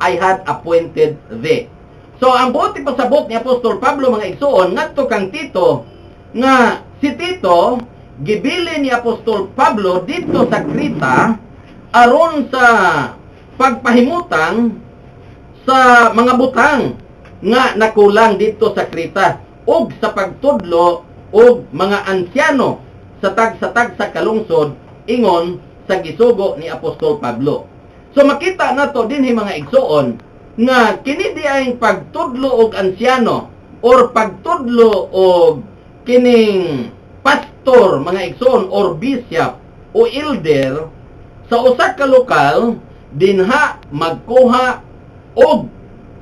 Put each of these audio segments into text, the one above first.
I had appointed thee. So ang buti pasabot ni Apostol Pablo mga igsoon ngadto kang Tito nga si Tito gibili ni Apostol Pablo dito sa Krita aron sa pagpahimutang sa mga butang nga nakulang dito sa Krita ug sa pagtudlo og mga ansyano sa tag sa kalungsod ingon sa gisugo ni Apostol Pablo. So makita nato dinhi mga igsoon nga kini di ay pagtudlo og ansyano or pagtudlo og kining pastor mga igsoon or bishop o elder sa usa ka lokal dinha magkuha og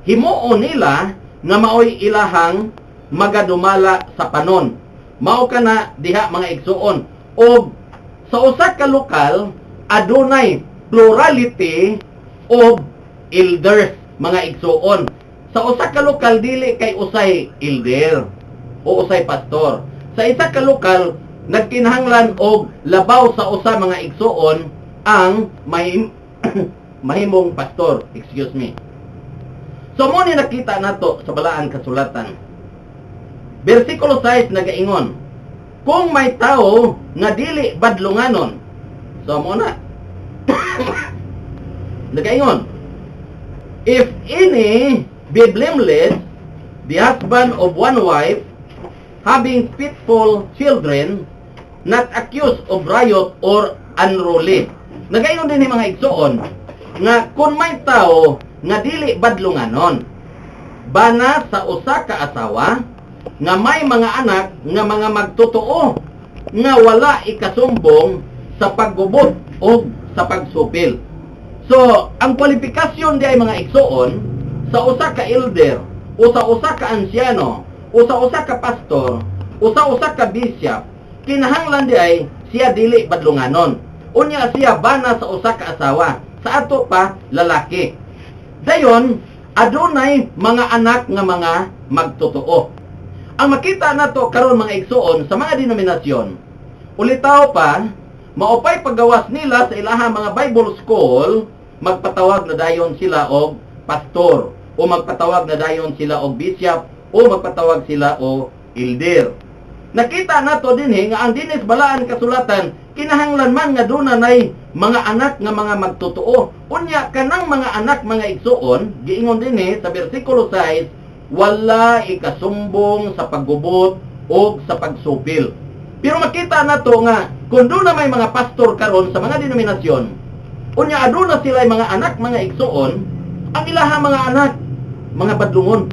himuon nila nga maoy ilahang magadumala sa panon. Mao kana diha mga igsoon og sa usa ka lokal adunay plurality of elders mga igsoon. Sa usa ka lokal dili kay usay elder o usay pastor. Sa isa ka lokal nagkinahanglan og labaw sa usa mga igsoon ang mahimong pastor. Excuse me. So mo ni nakita nato sa balaan kasulatan. Bersikulo 6 nagaingon, kung may tao nga dili badlunganon. So mo na. Nagaingon, if any be blameless, the husband of one wife, having faithful children, not accused of riot or unruly. Nagaingon din ni mga igsoon, nga kung may tao nga dili badlunganon, bana sa usa ka asawa, nga may mga anak nga mga magtotoo, nga wala ikasumbong sa paggubot o sa pagsupil. So, ang kwalifikasyon di ay mga igsoon sa usa ka elder o sa usa ka ansyano o sa usa ka pastor o sa usa ka bishop, kinahanglan di ay siya dili badlunganon. Unya siya bana sa usa ka asawa, sa ato pa lalaki. Dayon, adunay mga anak nga mga magtotoo. Ang makita nato karon mga igsoon sa mga denominasyon, ulitaw pa, maupay paggawas nila sa ilahang mga Bible school, magpatawag na dayon sila og pastor, o magpatawag na dayon sila og bishop, o magpatawag sila og elder. Nakita nato dinhi nga ang dinis balaan kasulatan, kinahanglan man nga dunay mga anak nga mga magtotoo. Unya kanang mga anak mga igsoon, giingon dinhi sa bersikulo 6, wala ikasumbong sa paggubot o sa pagsupil. Pero makita nato nga kung doon na may mga pastor karon sa mga denominasyon, unya aduna sila mga anak mga igsoon, ang ilahang mga anak mga badlungon.